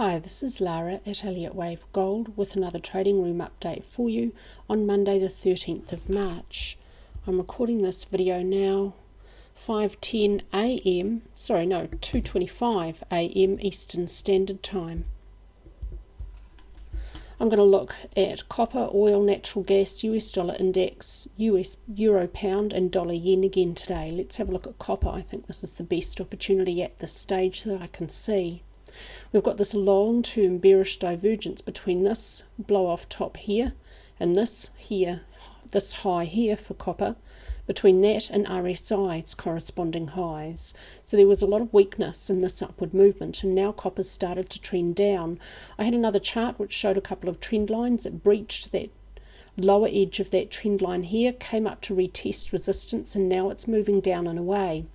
Hi, this is Lara at Elliott Wave Gold with another trading room update for you on Monday the 13th of March. I'm recording this video now 5:10 a.m. 2:25 a.m. Eastern Standard Time. I'm going to look at copper, oil, natural gas, US dollar index, US euro pound and dollar yen again today. Let's have a look at copper. I think this is the best opportunity at this stage that I can see. We've got this long-term bearish divergence between this blow-off top here and this high here for copper, between that and RSI's corresponding highs. So there was a lot of weakness in this upward movement, and now copper's started to trend down. I had another chart which showed a couple of trend lines. It breached that lower edge of that trend line here, came up to retest resistance, and now it's moving down and away.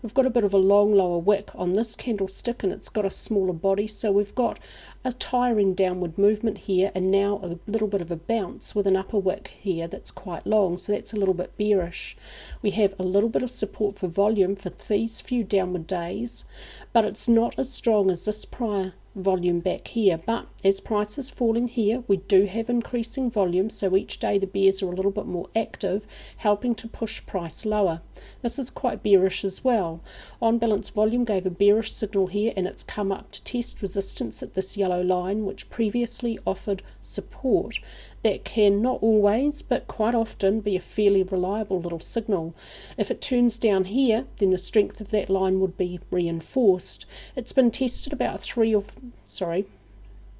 We've got a bit of a long lower wick on this candlestick, and it's got a smaller body, so we've got a tiring downward movement here, and now a little bit of a bounce with an upper wick here that's quite long, so that's a little bit bearish. We have a little bit of support for volume for these few downward days, but it's not as strong as this prior volume back here. But as price is falling here, we do have increasing volume, so each day the bears are a little bit more active, helping to push price lower. This is quite bearish as well. On balance, volume gave a bearish signal here, and it's come up to test resistance at this yellow line, which previously offered support. That can not always, but quite often, be a fairly reliable little signal. If it turns down here, then the strength of that line would be reinforced. It's been tested about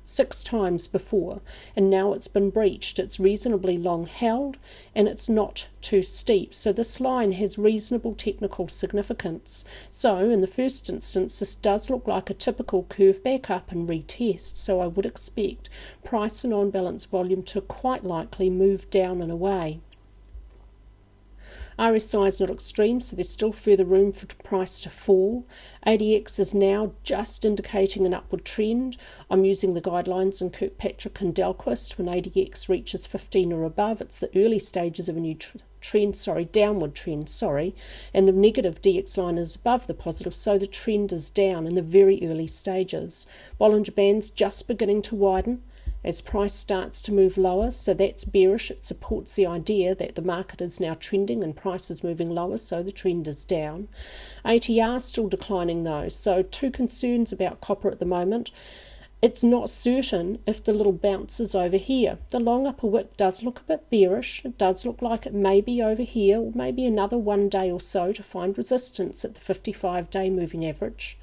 6 times before, and now it's been breached. It's reasonably long held, and it's not too steep, so this line has reasonable technical significance. So in the first instance, this does look like a typical curve back up and retest, so I would expect price and on balance volume to quite likely move down and away. RSI is not extreme, so there's still further room for price to fall. ADX is now just indicating an upward trend. I'm using the guidelines in Kirkpatrick and Delquist. When ADX reaches 15 or above, it's the early stages of a new downward trend, and the negative DX line is above the positive, so the trend is down in the very early stages. Bollinger Band's just beginning to widen as price starts to move lower, so that's bearish. It supports the idea that the market is now trending and price is moving lower, so the trend is down. ATR still declining though, so two concerns about copper at the moment. It's not certain if the little bounce is over here. The long upper wick does look a bit bearish. It does look like it may be over here, or maybe another 1 day or so to find resistance at the 55-day moving average.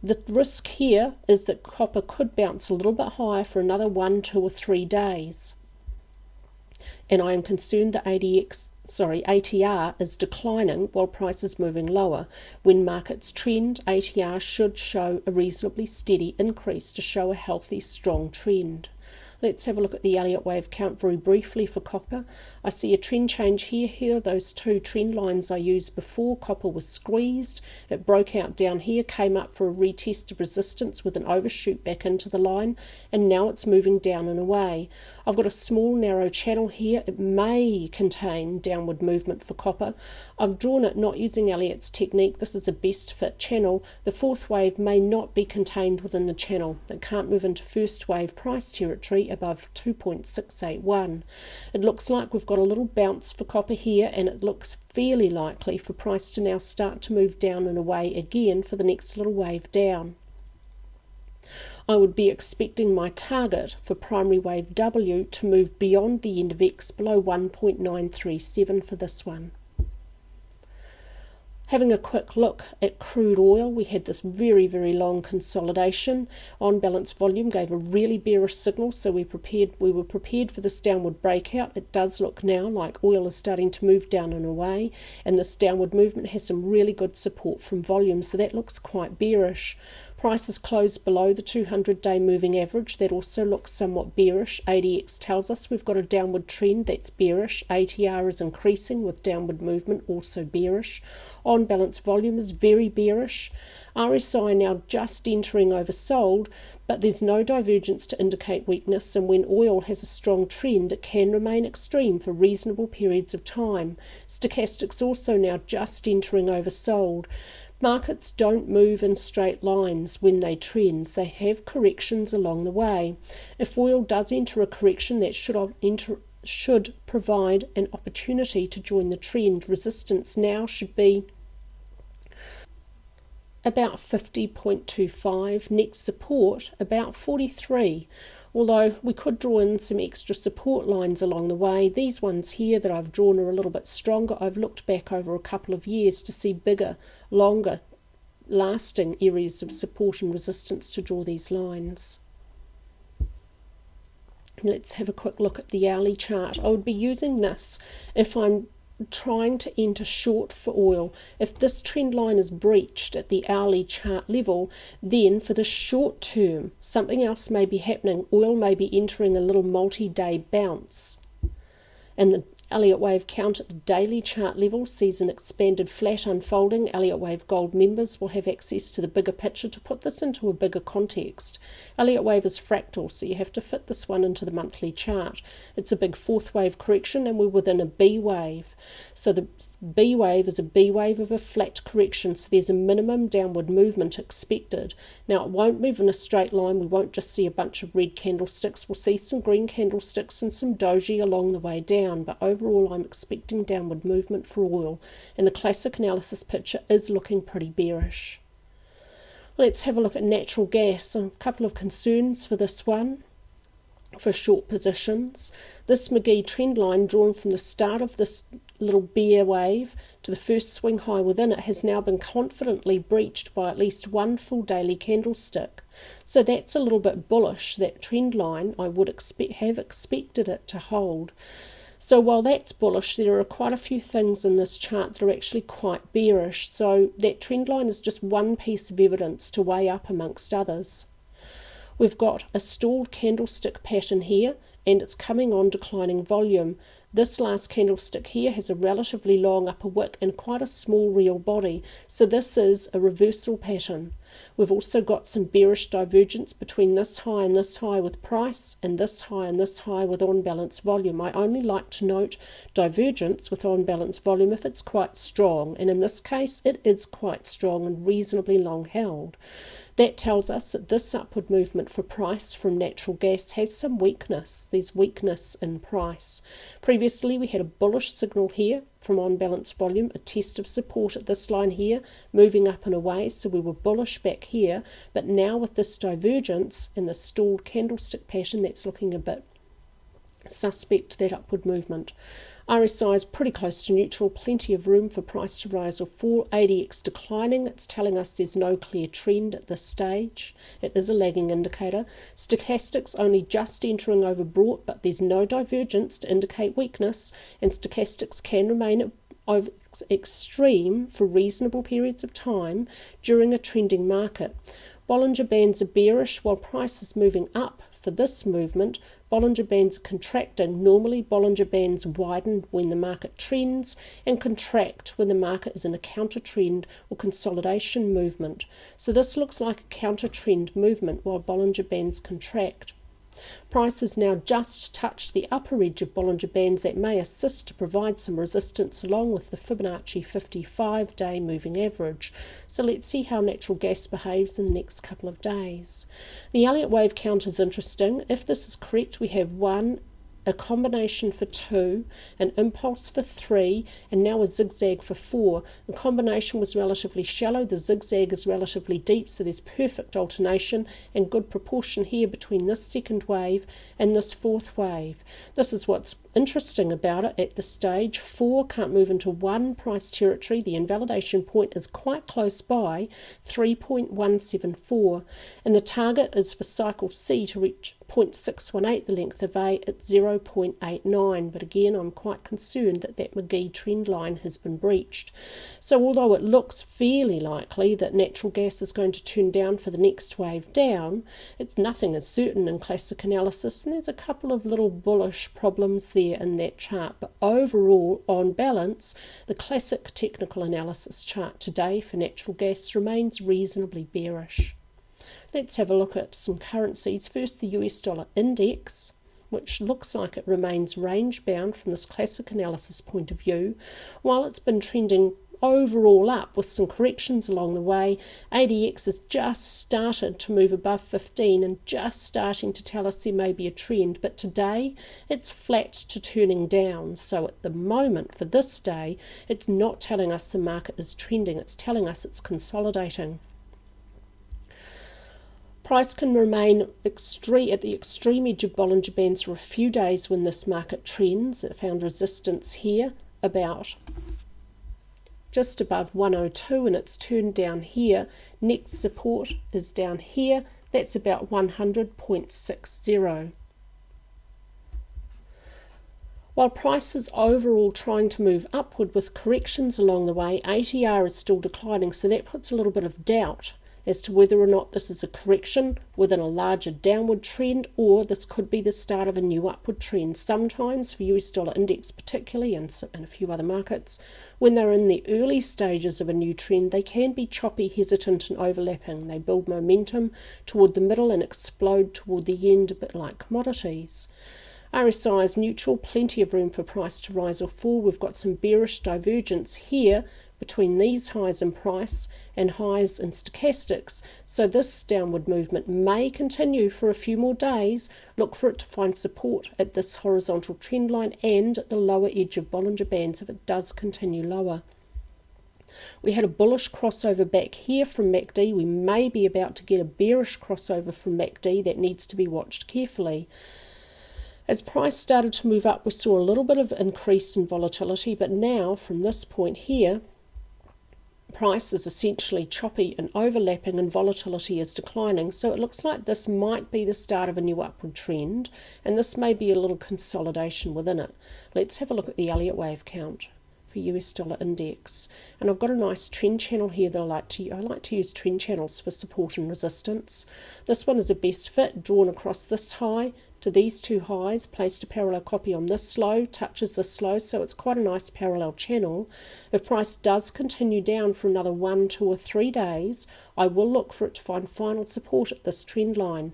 The risk here is that copper could bounce a little bit higher for another 1, 2 or 3 days. And I am concerned that ATR is declining while price is moving lower. When markets trend, ATR should show a reasonably steady increase to show a healthy, strong trend. Let's have a look at the Elliott wave count very briefly for copper. I see a trend change here, those two trend lines I used before. Copper was squeezed, it broke out down here, came up for a retest of resistance with an overshoot back into the line, and now it's moving down and away. I've got a small narrow channel here. It may contain downward movement for copper. I've drawn it not using Elliott's technique. This is a best fit channel. The fourth wave may not be contained within the channel. It can't move into first wave price territory above 2.681. It looks like we've got a little bounce for copper here, and it looks fairly likely for price to now start to move down and away again for the next little wave down. I would be expecting my target for primary wave W to move beyond the end of X below 1.937 for this one. Having a quick look at crude oil, we had this very, very long consolidation. On balance volume gave a really bearish signal, so we were prepared for this downward breakout. It does look now like oil is starting to move down and away, and this downward movement has some really good support from volume, so that looks quite bearish. Prices closed below the 200-day moving average. That also looks somewhat bearish. ADX tells us we've got a downward trend. That's bearish. ATR is increasing with downward movement, also bearish. On balance volume is very bearish. RSI now just entering oversold, but there's no divergence to indicate weakness, and when oil has a strong trend, it can remain extreme for reasonable periods of time. Stochastics also now just entering oversold. Markets don't move in straight lines when they trend. They have corrections along the way. If oil does enter a correction, that should provide an opportunity to join the trend. Resistance now should be about 50.25, next support about 43, although we could draw in some extra support lines along the way. These ones here that I've drawn are a little bit stronger. I've looked back over a couple of years to see bigger, longer lasting areas of support and resistance to draw these lines. Let's have a quick look at the hourly chart. I would be using this if I'm trying to enter short for oil. If this trend line is breached at the hourly chart level, then for the short term something else may be happening. Oil may be entering a little multi-day bounce, and the Elliott wave count at the daily chart level sees an expanded flat unfolding. Elliott wave gold members will have access to the bigger picture. To put this into a bigger context, Elliott wave is fractal, so you have to fit this one into the monthly chart. It's a big fourth wave correction, and we're within a B wave. So the B wave is a B wave of a flat correction, so there's a minimum downward movement expected. Now it won't move in a straight line. We won't just see a bunch of red candlesticks. We'll see some green candlesticks and some doji along the way down, but overall I'm expecting downward movement for oil, and the classic analysis picture is looking pretty bearish. Let's have a look at natural gas. A couple of concerns for this one, for short positions. This McGee trend line drawn from the start of this little bear wave to the first swing high within it has now been confidently breached by at least one full daily candlestick. So that's a little bit bullish. That trend line I would have expected it to hold. So while that's bullish, there are quite a few things in this chart that are actually quite bearish. So that trend line is just one piece of evidence to weigh up amongst others. We've got a stalled candlestick pattern here, and it's coming on declining volume. This last candlestick here has a relatively long upper wick and quite a small real body, so this is a reversal pattern. We've also got some bearish divergence between this high and this high with price, and this high and this high with on-balance volume. I only like to note divergence with on-balance volume if it's quite strong, and in this case it is quite strong and reasonably long held. That tells us that this upward movement for price from natural gas has some weakness. There's weakness in price. Previously we had a bullish signal here from on-balance volume, a test of support at this line here, moving up and away, so we were bullish back here, but now with this divergence and the stalled candlestick pattern, that's looking a bit suspect, that upward movement. RSI is pretty close to neutral, plenty of room for price to rise or fall. ADX declining, it's telling us there's no clear trend at this stage. It is a lagging indicator. Stochastics only just entering overbought, but there's no divergence to indicate weakness, and stochastics can remain over extreme for reasonable periods of time during a trending market. Bollinger Bands are bearish while price is moving up. For this movement, Bollinger Bands are contracting. Normally Bollinger Bands widen when the market trends and contract when the market is in a counter trend or consolidation movement. So this looks like a counter trend movement while Bollinger Bands contract. Price has now just touched the upper edge of Bollinger Bands that may assist to provide some resistance along with the Fibonacci 55-day moving average. So let's see how natural gas behaves in the next couple of days. The Elliott wave count is interesting. If this is correct, we have 1, a combination for 2, an impulse for 3, and now a zigzag for 4. The combination was relatively shallow, the zigzag is relatively deep, so there's perfect alternation and good proportion here between this second wave and this fourth wave. This is what's interesting about it at this stage. 4 can't move into 1 price territory. The invalidation point is quite close by, 3.174, and the target is for cycle C to reach 0.618, the length of A, at 0.89, but again I'm quite concerned that that McGee trend line has been breached. So although it looks fairly likely that natural gas is going to turn down for the next wave down, nothing is certain in classic analysis, and there's a couple of little bullish problems there in that chart, but overall, on balance, the classic technical analysis chart today for natural gas remains reasonably bearish. Let's have a look at some currencies. First, the US dollar index, which looks like it remains range bound from this classic analysis point of view. While it's been trending overall up with some corrections along the way. ADX has just started to move above 15 and just starting to tell us there may be a trend, but today it's flat to turning down. So at the moment for this day, it's not telling us the market is trending, it's telling us it's consolidating. Price can remain at the extreme edge of Bollinger Bands for a few days when this market trends. It found resistance here about just above 102 and it's turned down here. Next support is down here. That's about 100.60. While price is overall trying to move upward with corrections along the way, ATR is still declining, so that puts a little bit of doubt as to whether or not this is a correction within a larger downward trend, or this could be the start of a new upward trend. Sometimes for US dollar index particularly, and a few other markets, when they're in the early stages of a new trend, they can be choppy, hesitant and overlapping. They build momentum toward the middle and explode toward the end, a bit like commodities. RSI is neutral, plenty of room for price to rise or fall. We've got some bearish divergence here between these highs in price and highs in stochastics, so this downward movement may continue for a few more days. Look for it to find support at this horizontal trend line and at the lower edge of Bollinger Bands if it does continue lower. We had a bullish crossover back here from MACD. We may be about to get a bearish crossover from MACD that needs to be watched carefully. As price started to move up, we saw a little bit of increase in volatility, but now from this point here, price is essentially choppy and overlapping and volatility is declining. So it looks like this might be the start of a new upward trend, and this may be a little consolidation within it. Let's have a look at the Elliott wave count for US dollar index. And I've got a nice trend channel here that I like to use trend channels for support and resistance. This one is a best fit, drawn across this high to these two highs, placed a parallel copy on this low, touches this low, so it's quite a nice parallel channel. If price does continue down for another 1, 2 or 3 days, I will look for it to find final support at this trend line.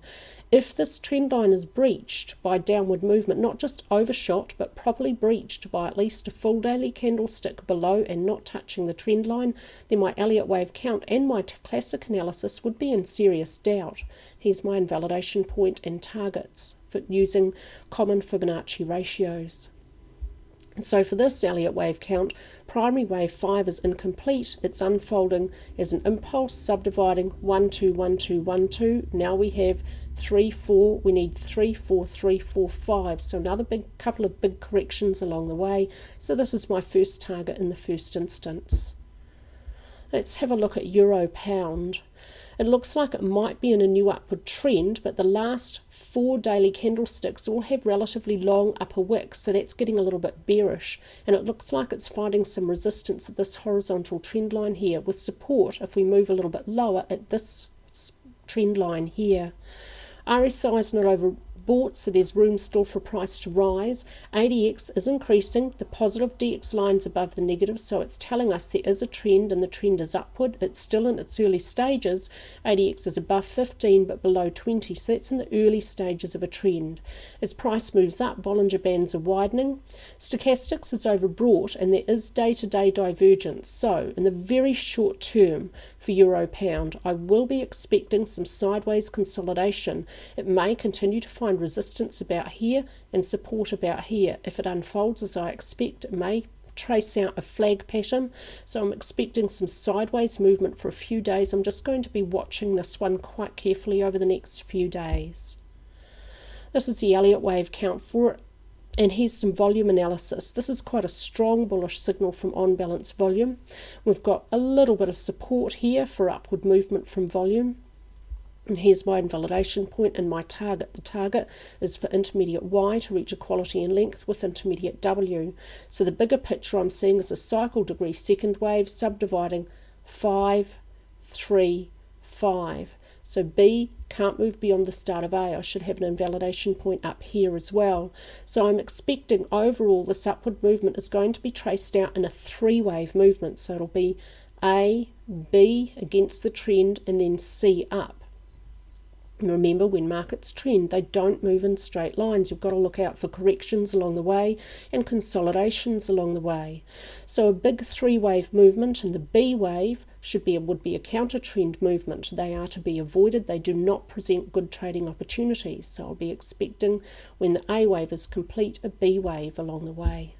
If this trend line is breached by downward movement, not just overshot, but properly breached by at least a full daily candlestick below and not touching the trend line, then my Elliott wave count and my classic analysis would be in serious doubt. Here's my invalidation point and targets for using common Fibonacci ratios. So for this Elliott wave count, primary wave 5 is incomplete. It's unfolding as an impulse, subdividing 1, 2, 1, 2, 1, 2. Now we have 3, 4. We need 3, 4, 3, 4, 5. So another couple of big corrections along the way. So this is my first target in the first instance. Let's have a look at Euro Pound. It looks like it might be in a new upward trend, but the last 4 daily candlesticks all have relatively long upper wicks, so that's getting a little bit bearish, and it looks like it's finding some resistance at this horizontal trend line here, with support if we move a little bit lower at this trend line here. RSI is not overbought, so there's room still for price to rise. ADX is increasing, the positive DX line's above the negative, so it's telling us there is a trend and the trend is upward. It's still in its early stages. ADX is above 15 but below 20, so that's in the early stages of a trend. As price moves up, Bollinger Bands are widening. Stochastics is overbought and there is day-to-day divergence, so in the very short term for Euro Pound, I will be expecting some sideways consolidation. It may continue to find resistance about here and support about here. If it unfolds as I expect, it may trace out a flag pattern, so I'm expecting some sideways movement for a few days. I'm just going to be watching this one quite carefully over the next few days. This is the Elliott wave count for it, and here's some volume analysis. This is quite a strong bullish signal from on balance volume. We've got a little bit of support here for upward movement from volume. And here's my invalidation point and my target. The target is for intermediate Y to reach equality in length with intermediate W. So the bigger picture I'm seeing is a cycle degree second wave subdividing 5, 3, 5. So B can't move beyond the start of A. I should have an invalidation point up here as well. So I'm expecting overall this upward movement is going to be traced out in a 3-wave movement. So it'll be A, B against the trend and then C up. Remember, when markets trend, they don't move in straight lines. You've got to look out for corrections along the way and consolidations along the way. So a big three-wave movement in the B wave would be a counter-trend movement. They are to be avoided. They do not present good trading opportunities. So I'll be expecting, when the A wave is complete, a B wave along the way.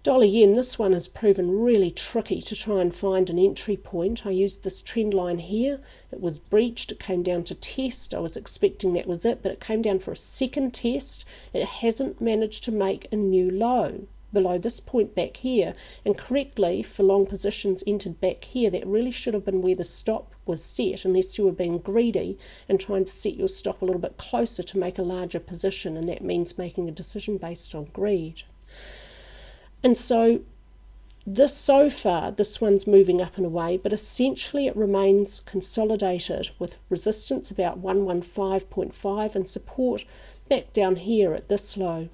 Dollar yen, this one has proven really tricky to try and find an entry point. I used this trend line here. It was breached. It came down to test. I was expecting that was it, but it came down for a second test. It hasn't managed to make a new low below this point back here, and correctly for long positions entered back here, that really should have been where the stop was set, unless you were being greedy and trying to set your stop a little bit closer to make a larger position, and that means making a decision based on greed. And so far this one's moving up and away, but essentially it remains consolidated with resistance about 115.5 and support back down here at this low.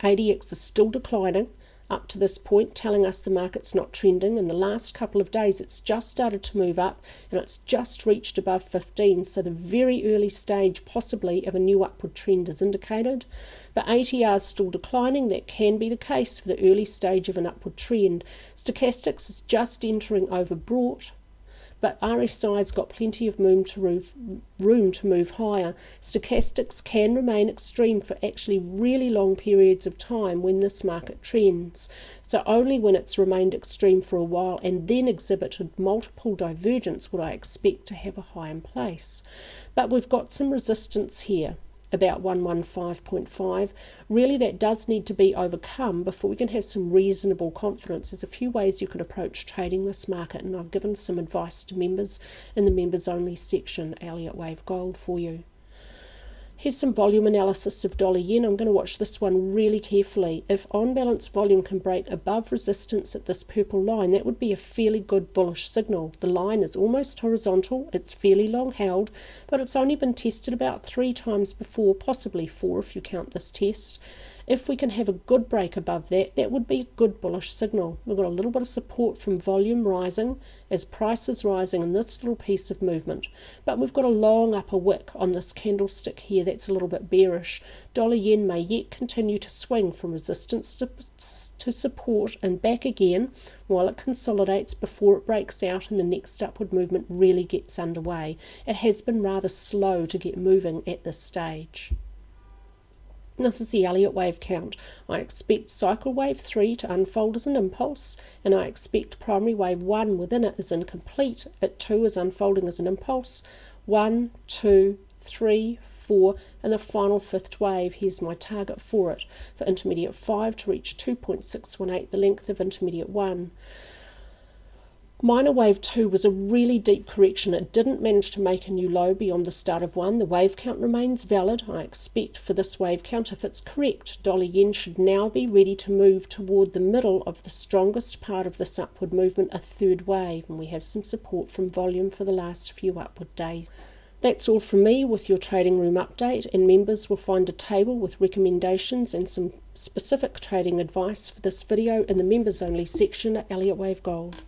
ADX is still declining up to this point, telling us the market's not trending. In the last couple of days it's just started to move up and it's just reached above 15, so the very early stage possibly of a new upward trend is indicated. But ATR is still declining. That can be the case for the early stage of an upward trend. Stochastics is just entering overbought, but RSI's got plenty of room to move higher. Stochastics can remain extreme for actually really long periods of time when this market trends. So only when it's remained extreme for a while and then exhibited multiple divergence would I expect to have a high in place. But we've got some resistance here, about 115.5. Really that does need to be overcome before we can have some reasonable confidence. There's a few ways you can approach trading this market, and I've given some advice to members in the members only section, Elliott Wave Gold, for you. Here's some volume analysis of dollar yen. I'm going to watch this one really carefully. If on balance volume can break above resistance at this purple line, that would be a fairly good bullish signal. The line is almost horizontal, it's fairly long held, but it's only been tested about 3 times before, possibly 4 if you count this test. If we can have a good break above that, that would be a good bullish signal. We've got a little bit of support from volume rising as prices rising in this little piece of movement. But we've got a long upper wick on this candlestick here that's a little bit bearish. Dollar yen may yet continue to swing from resistance to support and back again while it consolidates before it breaks out and the next upward movement really gets underway. It has been rather slow to get moving at this stage. This is the Elliott wave count. I expect cycle wave 3 to unfold as an impulse, and I expect primary wave 1 within it is incomplete. At 2 is unfolding as an impulse. 1, 2, 3, 4, and the final 5th wave. Here's my target for it. For intermediate 5 to reach 2.618, the length of intermediate 1. Minor wave 2 was a really deep correction. It didn't manage to make a new low beyond the start of 1. The wave count remains valid. I expect for this wave count, if it's correct, dollar yen should now be ready to move toward the middle of the strongest part of this upward movement, a 3rd wave, and we have some support from volume for the last few upward days. That's all from me with your trading room update, and members will find a table with recommendations and some specific trading advice for this video in the members only section at Elliott Wave Gold.